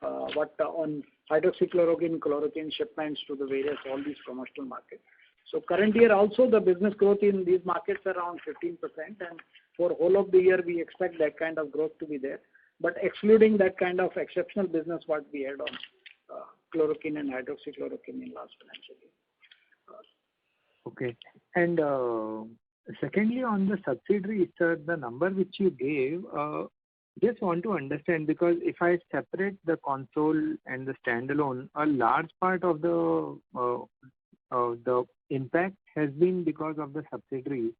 But on hydroxychloroquine, chloroquine shipments to the various, all these commercial markets. So current year also the business growth in these markets around 15%, and for whole of the year we expect that kind of growth to be there. But excluding that kind of exceptional business what we had on chloroquine and hydroxychloroquine in last financial year. Okay. And secondly, on the subsidiaries, sir, the number which you gave, just want to understand, because if I separate the console and the standalone, a large part of the impact has been because of the subsidiary.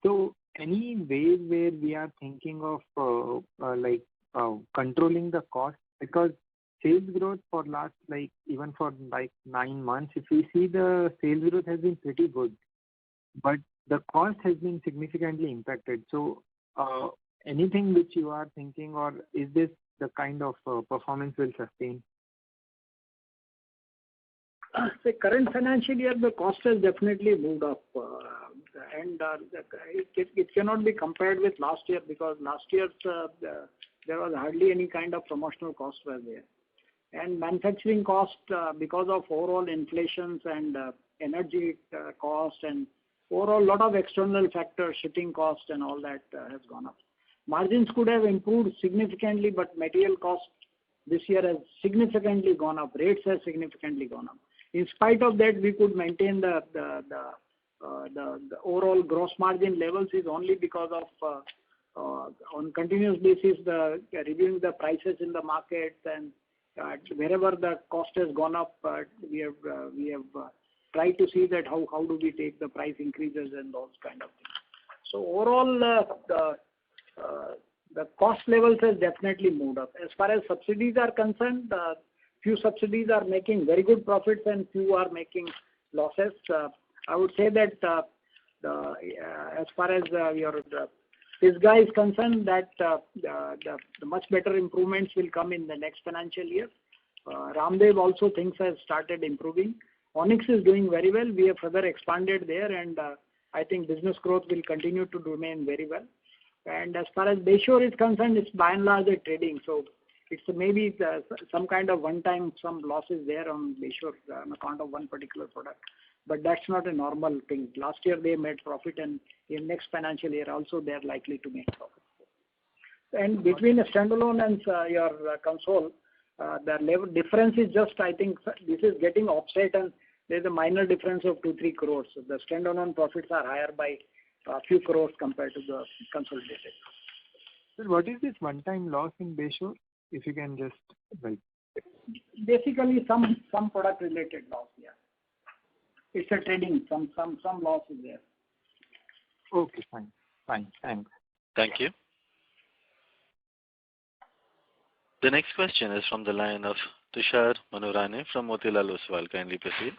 So any way where we are thinking of controlling the cost, because sales growth for last even for 9 months, if we see the sales growth has been pretty good, but the cost has been significantly impacted. So anything which you are thinking, or is this the kind of performance will sustain? The current financial year, the cost has definitely moved up, and it cannot be compared with last year, because last year there was hardly any kind of promotional cost were there. And manufacturing cost, because of overall inflations and energy cost and overall lot of external factors, shipping cost and all that has gone up. Margins could have improved significantly, but material cost this year has significantly gone up. Rates have significantly gone up. In spite of that, we could maintain the overall gross margin levels is only because of on continuous basis reviewing the prices in the market, and wherever the cost has gone up, we have tried to see that how do we take the price increases and those kind of things. So overall, the cost levels has definitely moved up. As far as subsidies are concerned, few subsidies are making very good profits and few are making losses. I would say that as far as this guy is concerned, that the much better improvements will come in the next financial year. Ramdev also things has started improving. Onyx is doing very well. We have further expanded there, and I think business growth will continue to remain very well. And as far as Bayshore is concerned, it's by and large a trading. So it's maybe some kind of one-time some losses there on Bayshore on account of one particular product. But that's not a normal thing. Last year they made profit, and in next financial year also they are likely to make profit. And between a standalone and your console, the level difference is just, I think this is getting offset, and there's a minor difference of 2-3 crores. So the standalone profits are higher by a few crores compared to the consolidated. Sir, what is this one-time loss in Bayshore? If you can just basically some product related loss, yeah. It's a trading, some loss is there. Okay, fine, thanks. Thank you. The next question is from the line of Tushar Manurane from Motilal Oswal. Kindly proceed.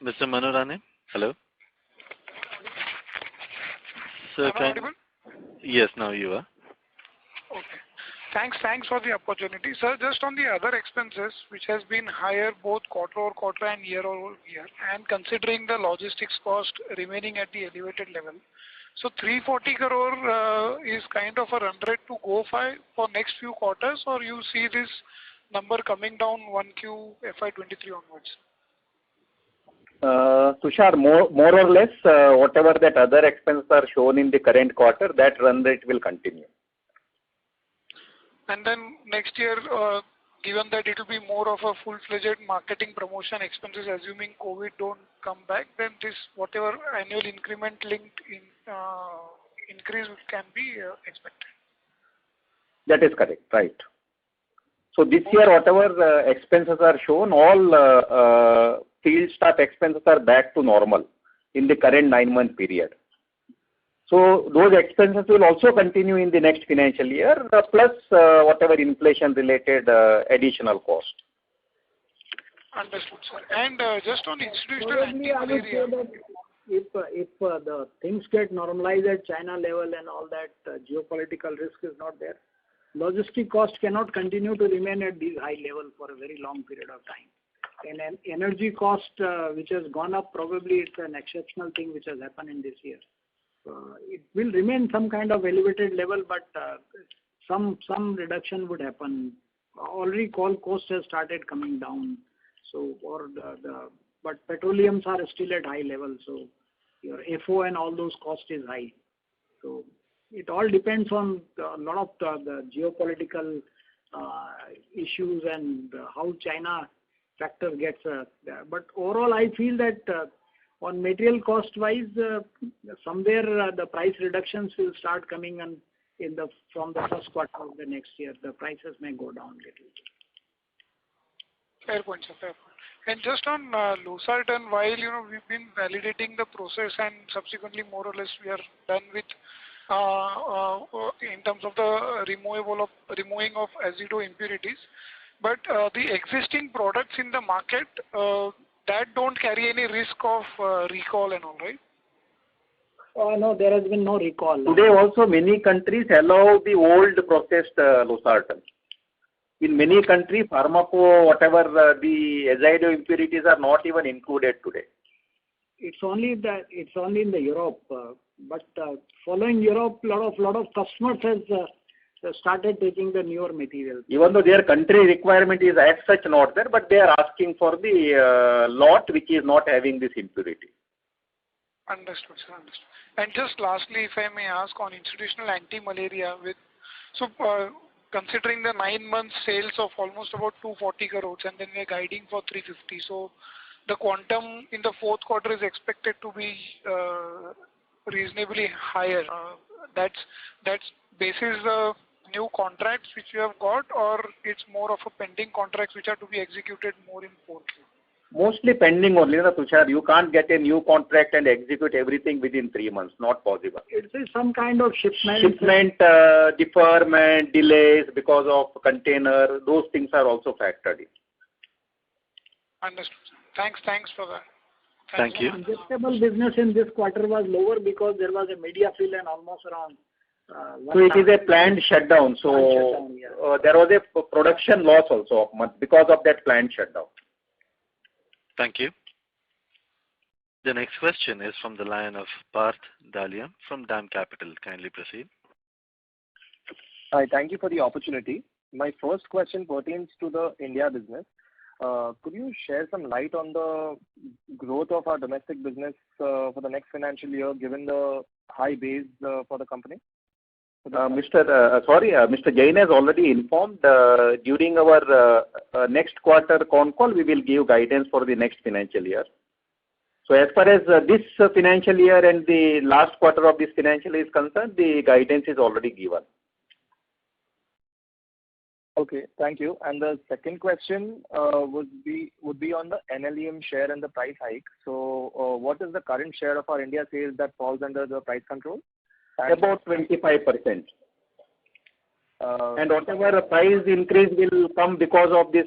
Mr. Manurane, hello. Sir, yes, now you are. Okay. Thanks for the opportunity. Sir, just on the other expenses, which has been higher both quarter-over-quarter and year-over-year, and considering the logistics cost remaining at the elevated level. So 340 crore is kind of a run rate to go for next few quarters, or you see this number coming down 1Q FY23 onwards? Tushar, more or less, whatever that other expenses are shown in the current quarter, that run rate will continue. And then next year, given that it will be more of a full-fledged marketing promotion expenses, assuming COVID don't come back, then this whatever annual increment linked increase can be expected. That is correct, right. So this year, whatever expenses are shown, all field staff expenses are back to normal in the current 9-month period. So those expenses will also continue in the next financial year, plus whatever inflation-related additional cost. Understood, sir. And just on institutional anti-malaria. If the things get normalized at China level and all that, geopolitical risk is not there, logistic cost cannot continue to remain at these high levels for a very long period of time. And an energy cost which has gone up, probably it's an exceptional thing which has happened in this year. It will remain some kind of elevated level, but some reduction would happen. Already coal cost has started coming down. So but petroleums are still at high level. So your FO and all those cost is high. So it all depends on a lot of the geopolitical issues and how China factor gets. But overall, I feel that on material cost wise, somewhere the price reductions will start coming from the first quarter of the next year. The prices may go down a little. Fair point, sir. Fair point. And just on losartan, while we've been validating the process and subsequently more or less we are done with in terms of the removing of azido impurities, but the existing products in the market that don't carry any risk of recall and all, right? No, there has been no recall. Today also many countries allow the old processed losartan. In many countries, pharmaco, whatever the azido impurities are not even included today. It's only in the Europe, but following Europe, lot of customers has started taking the newer materials. Even though their country requirement is as such not there, but they are asking for the lot which is not having this impurity. Understood, sir. Understood. And just lastly, if I may ask on institutional anti-malaria, considering the 9 months sales of almost about 240 crores and then we are guiding for 350, so the quantum in the fourth quarter is expected to be reasonably higher. That's basis the new contracts which you have got, or it's more of a pending contracts which are to be executed more in 4Q? Mostly pending only, Tushar. You can't get a new contract and execute everything within 3 months. Not possible. It's some kind of shipment. Shipment, deferment, delays because of container. Those things are also factored in. Understood. Thanks for that. Thank you. Injectable business in this quarter was lower because there was a media fill and almost around. So it is a planned shutdown. So there was a production loss also because of that planned shutdown. Thank you. The next question is from the line of Parth Dalia from DAM Capital. Kindly proceed. Hi, thank you for the opportunity. My first question pertains to the India business. Could you share some light on the growth of our domestic business for the next financial year, given the high base for the company? Mr. Jain has already informed during our next quarter Concall, we will give guidance for the next financial year. So as far as this financial year and the last quarter of this financial year is concerned, the guidance is already given. Okay, thank you. And the second question would be on the NLEM share and the price hike. So what is the current share of our India sales that falls under the price control? About 25%. And whatever price increase will come because of this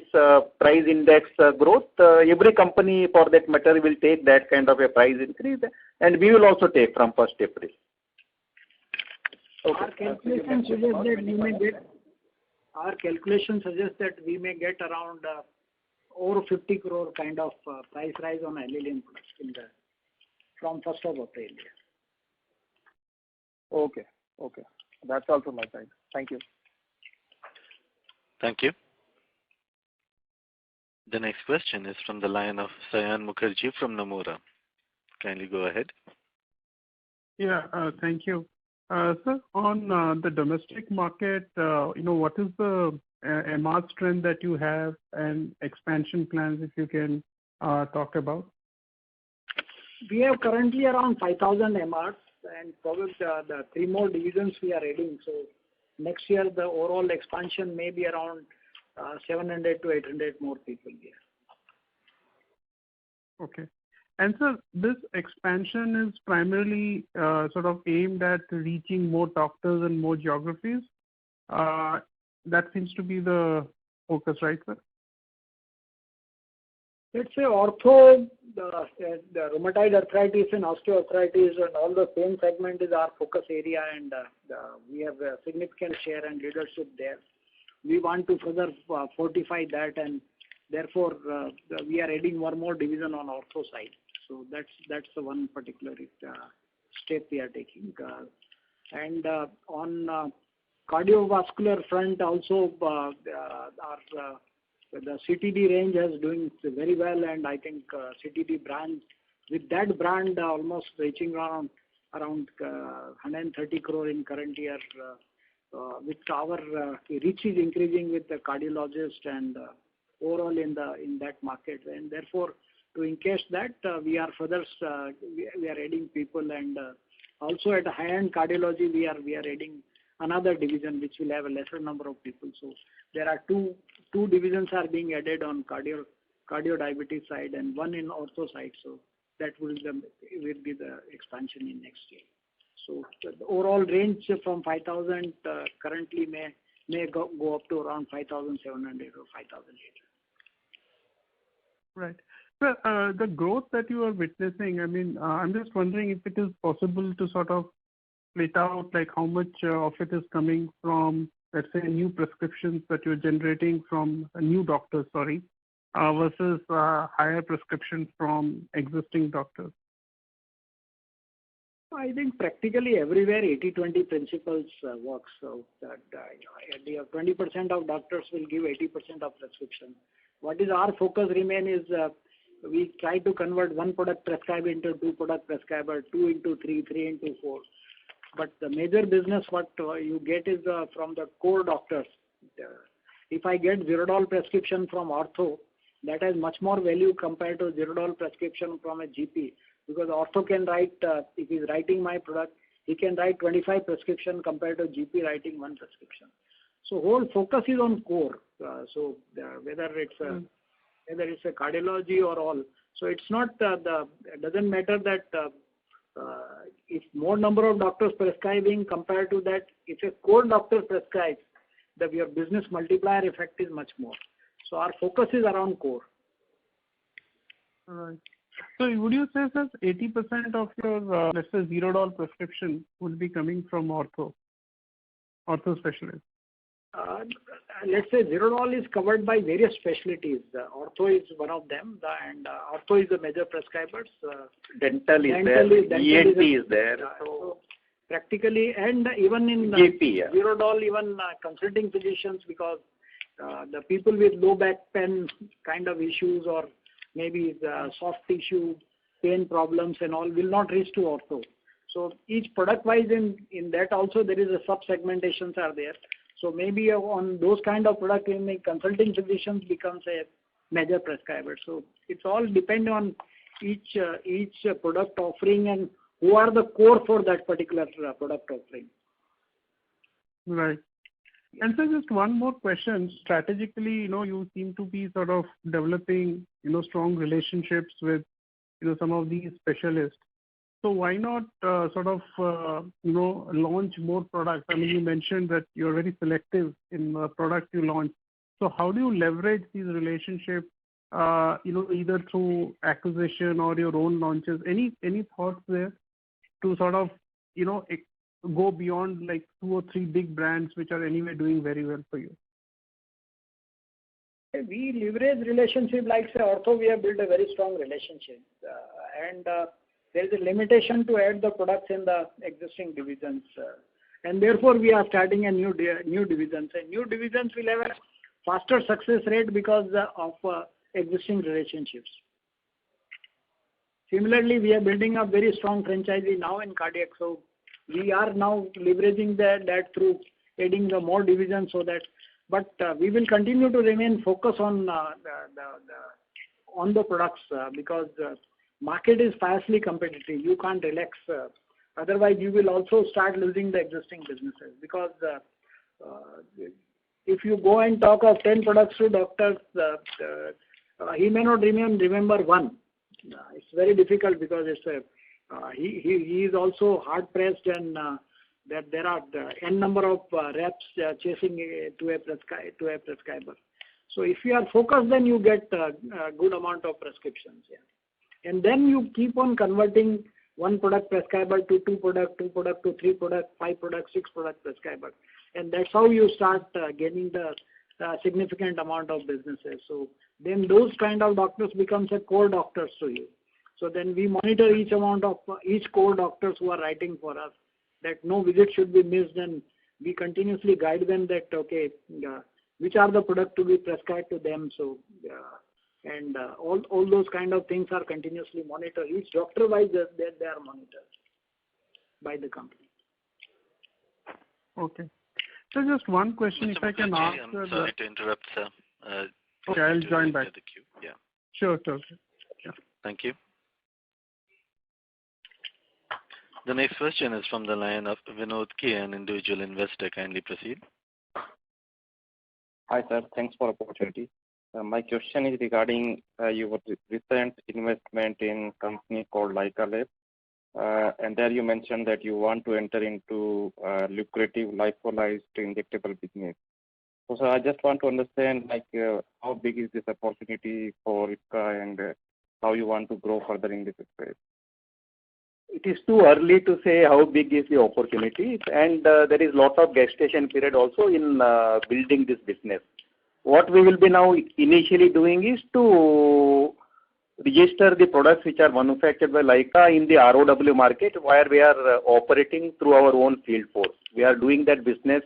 price index growth, every company for that matter will take that kind of a price increase, and we will also take from 1st April. Okay. Our calculation suggests that we may get around over 50 crore kind of price rise on NLEM products from 1st of April. Okay. That's all from my side. Thank you. Thank you. The next question is from the line of Sayan Mukherjee from Nomura. Kindly go ahead. Yeah, thank you. Sir, on the domestic market, what is the MR strength that you have and expansion plans, if you can talk about? We have currently around 5,000 MRs, and probably the 3 more divisions we are adding. So next year, the overall expansion may be around 700 to 800 more people here. Okay. And sir, this expansion is primarily sort of aimed at reaching more doctors and more geographies. That seems to be the focus, right, sir? Let's say ortho, the rheumatoid arthritis and osteoarthritis and all the same segment is our focus area, and we have a significant share and leadership there. We want to further fortify that, and therefore we are adding one more division on ortho side. So that's the one particular step we are taking. And on cardiovascular front also, the CTD range is doing very well, and I think CTD brand, with that brand almost reaching around 130 crore in current year, with our reach is increasing with the cardiologist and overall in that market, and therefore to encase that we are further we are adding people, and also at a high-end cardiology we are adding another division which will have a lesser number of people. So there are two divisions are being added on cardio diabetes side and one in ortho side. So that will be the expansion in next year. So the overall range from 5,000 currently may go up to around 5,700 or 5,800. Right. So the growth that you are witnessing, I mean, I'm just wondering if it is possible to sort of split out like how much of it is coming from, let's say, new prescriptions that you're generating from new doctors, versus higher prescriptions from existing doctors. I think practically everywhere 80-20 principles works. So that 20% of doctors will give 80% of prescription. What is our focus remain is we try to convert one product prescriber into 2 product prescriber, 2 into 3, 3 into 4. But the major business what you get is from the core doctors. If I get Zerodol prescription from ortho, that has much more value compared to Zerodol prescription from a GP, because ortho can write, if he's writing my product, he can write 25 prescription compared to GP writing 1 prescription. So whole focus is on core. So whether it's a cardiology or all. So it's not it doesn't matter that if more number of doctors prescribing compared to that, if a core doctor prescribes, your business multiplier effect is much more. So our focus is around core. All right. So would you say that 80% of your, let's say, Zerodol prescription would be coming from ortho specialists? Let's say Zerodol is covered by various specialties. Ortho is one of them, and ortho is the major prescribers. Dental is there, ENT is there. So practically, and even in GP, Zerodol, even consulting physicians, because the people with low back pain kind of issues or maybe the soft tissue pain problems and all will not reach to ortho. So each product wise in that also there is a sub-segmentations are there. So maybe on those kind of product, consulting physicians becomes a major prescriber. So it's all depend on each product offering and who are the core for that particular product offering. Right. And so just one more question. Strategically, you seem to be sort of developing, strong relationships with, some of these specialists. So why not launch more products? I mean, you mentioned that you're very selective in the product you launch. So how do you leverage these relationships, either through acquisition or your own launches? Any thoughts there to sort of, go beyond like 2 or 3 big brands which are anyway doing very well for you? We leverage relationship like say ortho, we have built a very strong relationship, and there is a limitation to add the products in the existing divisions, and therefore we are starting a new divisions. And new divisions will have a faster success rate because of existing relationships. Similarly, we are building a very strong franchisee now in cardiac, so we are now leveraging that through adding the more divisions so that, but we will continue to remain focused on the products because market is fiercely competitive. You can't relax. Otherwise, you will also start losing the existing businesses because if you go and talk of 10 products to doctors, he may not remember one. It's very difficult because it's he is also hard pressed and that there are n number of reps chasing to a prescriber. So if you are focused, then you get a good amount of prescriptions. Yeah. And then you keep on converting one product prescriber to two product to three product, 5 product, 6 product prescriber. And that's how you start gaining the significant amount of businesses. So then those kind of doctors becomes a core doctors to you. So then we monitor each core doctors who are writing for us, that no visit should be missed, and we continuously guide them that okay, which are the product to be prescribed to them. So and all those kind of things are continuously monitored. Each doctor wise they are monitored by the company. Okay. So just one question, Mr. if I can Mukherjee, ask. I'm sorry to interrupt, sir. Okay, I'll join back. The queue. Yeah. Sure. Yeah. Thank you. The next question is from the line of Vinod K, an individual investor. Kindly proceed. Hi, sir. Thanks for the opportunity. My question is regarding your recent investment in company called IPCA Lab. And there you mentioned that you want to enter into lucrative lyophilized injectable business. So I just want to understand how big is this opportunity for IPCA and how you want to grow further in this space. It is too early to say how big is the opportunity, and there is lot of gestation period also in building this business. What we will be now initially doing is to register the products which are manufactured by IPCA in the ROW market, where we are operating through our own field force. We are doing that business,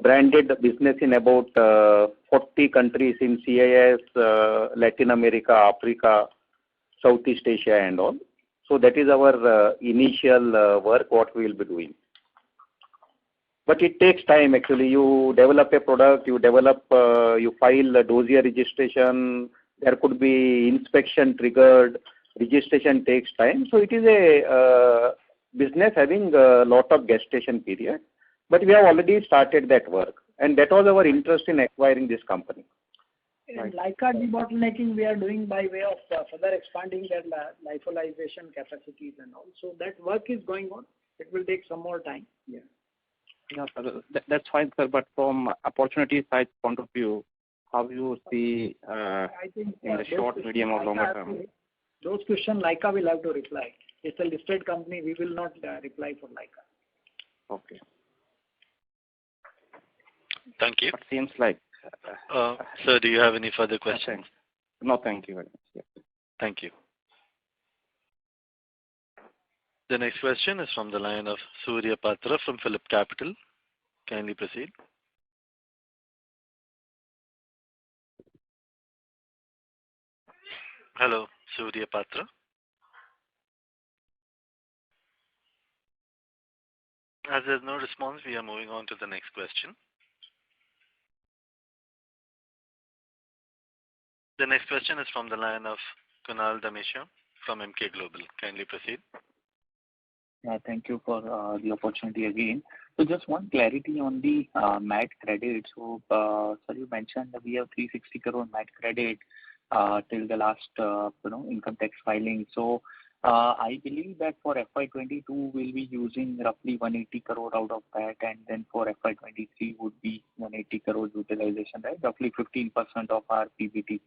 branded business in about 40 countries in CIS, Latin America, Africa, Southeast Asia and all. So that is our initial work what we will be doing. But it takes time actually. You develop a product, you file a dossier registration, there could be inspection triggered, registration takes time. So it is a business having a lot of gestation period. But we have already started that work, and that was our interest in acquiring this company. And IPCA debottlenecking we are doing by way of further expanding their lyophilization capacities and all. So that work is going on. It will take some more time. Yeah. Yeah, sir. That's fine, sir. But from opportunity side point of view, how you see I think, in the short, medium, or longer term? Those questions IPCA will have to reply. It's a listed company. We will not reply for IPCA. Okay. Thank you. It seems like. Sir, do you have any further questions? No, thank you very much. Yeah. Thank you. The next question is from the line of Surya Patra from Phillip Capital. Kindly proceed. Hello, Surya Patra. As there's no response, we are moving on to the next question. The next question is from the line of Kunal Dhamesha from Emkay Global. Kindly proceed. Thank you for the opportunity again. So just one clarity on the MAT credit. So, sir, you mentioned that we have 360 crore MAT credit till the last income tax filing. So I believe that for FY22 we'll be using roughly 180 crore out of that, and then for FY23 would be 180 crore utilization, right? Roughly 15% of our PBT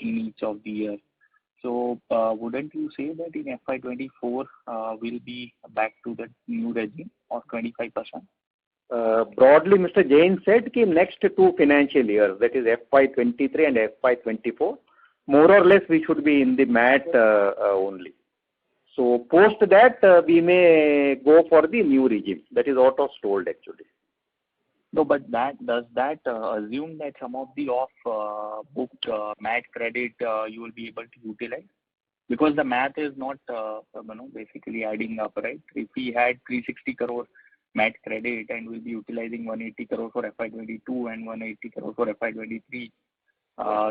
in each of the years. So wouldn't you say that in FY24 we'll be back to the new regime of 25%? Broadly, Mr. Jain said that next 2 financial years, that is FY23 and FY24, more or less we should be in the MAT only. So post that we may go for the new regime. That is what was told actually. No, but does that assume that some of the off-booked MAT credit you will be able to utilize? Because the math is not basically adding up, right? If we had 360 crore MAT credit and we'll be utilizing 180 crore for FY22 and 180 crore for FY23,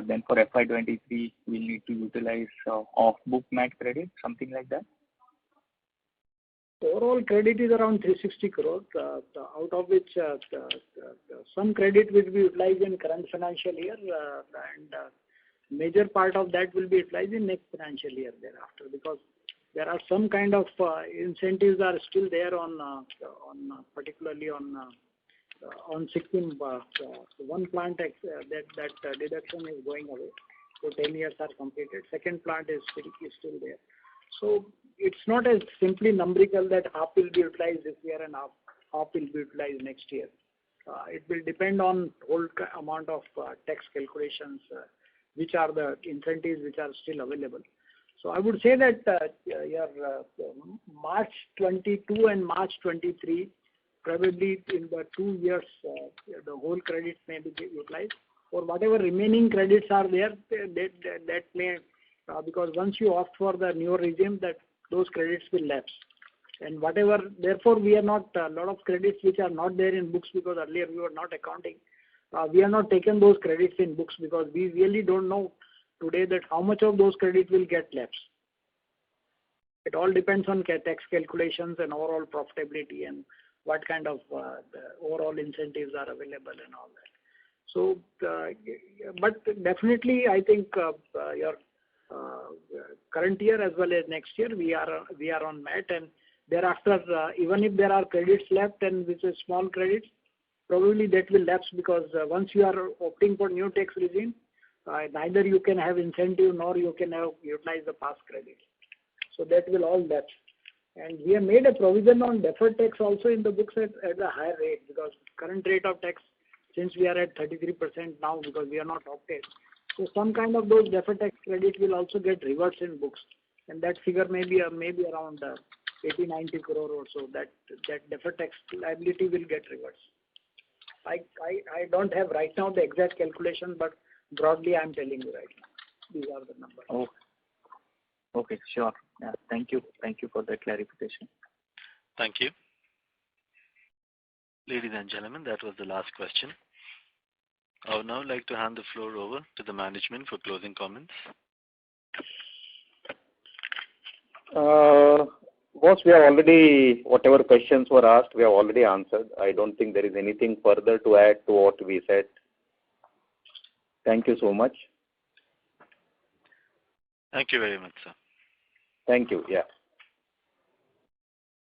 then for FY23 we'll need to utilize off-book MAT credit, something like that. Overall credit is around 360 crores, out of which some credit will be utilized in current financial year, and major part of that will be utilized in next financial year thereafter, because there are some kind of incentives are still there on particularly on Sikkim. One plant that deduction is going away, so 10 years are completed. Second plant is still there. So it's not as simply numerical that half will be utilized this year and half will be utilized next year. It will depend on whole amount of tax calculations, which are the incentives which are still available. So I would say that your March 22 and March 23, probably in the 2 years, the whole credits may be utilized. Or whatever remaining credits are there, that may, because once you opt for the newer regime, that those credits will lapse. And whatever, therefore, we are not, a lot of credits which are not there in books because earlier we were not accounting. We are not taking those credits in books because we really don't know today that how much of those credits will get lapsed. It all depends on tax calculations and overall profitability and what kind of overall incentives are available and all that. So, but definitely I think your current year as well as next year we are on MAT, and thereafter even if there are credits left and which is small credits, probably that will lapse because once you are opting for new tax regime, neither you can have incentive nor you can have utilize the past credit. So that will all lapse. And we have made a provision on deferred tax also in the books at a higher rate, because current rate of tax, since we are at 33% now because we are not opted. So some kind of those deferred tax credit will also get reversed in books, and that figure may be around 80-90 crore or so. That deferred tax liability will get reversed. I don't have right now the exact calculation, but broadly I'm telling you right now. These are the numbers. Oh. Okay, sure. Yeah, thank you. Thank you for that clarification. Thank you. Ladies and gentlemen, that was the last question. I would now like to hand the floor over to the management for closing comments. Boss, we have already, whatever questions were asked, we have already answered. I don't think there is anything further to add to what we said. Thank you so much. Thank you very much, sir. Thank you. Yeah.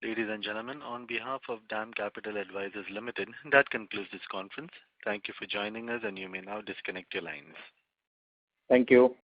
Ladies and gentlemen, on behalf of DAM Capital Advisors Limited, that concludes this conference. Thank you for joining us, and you may now disconnect your lines. Thank you.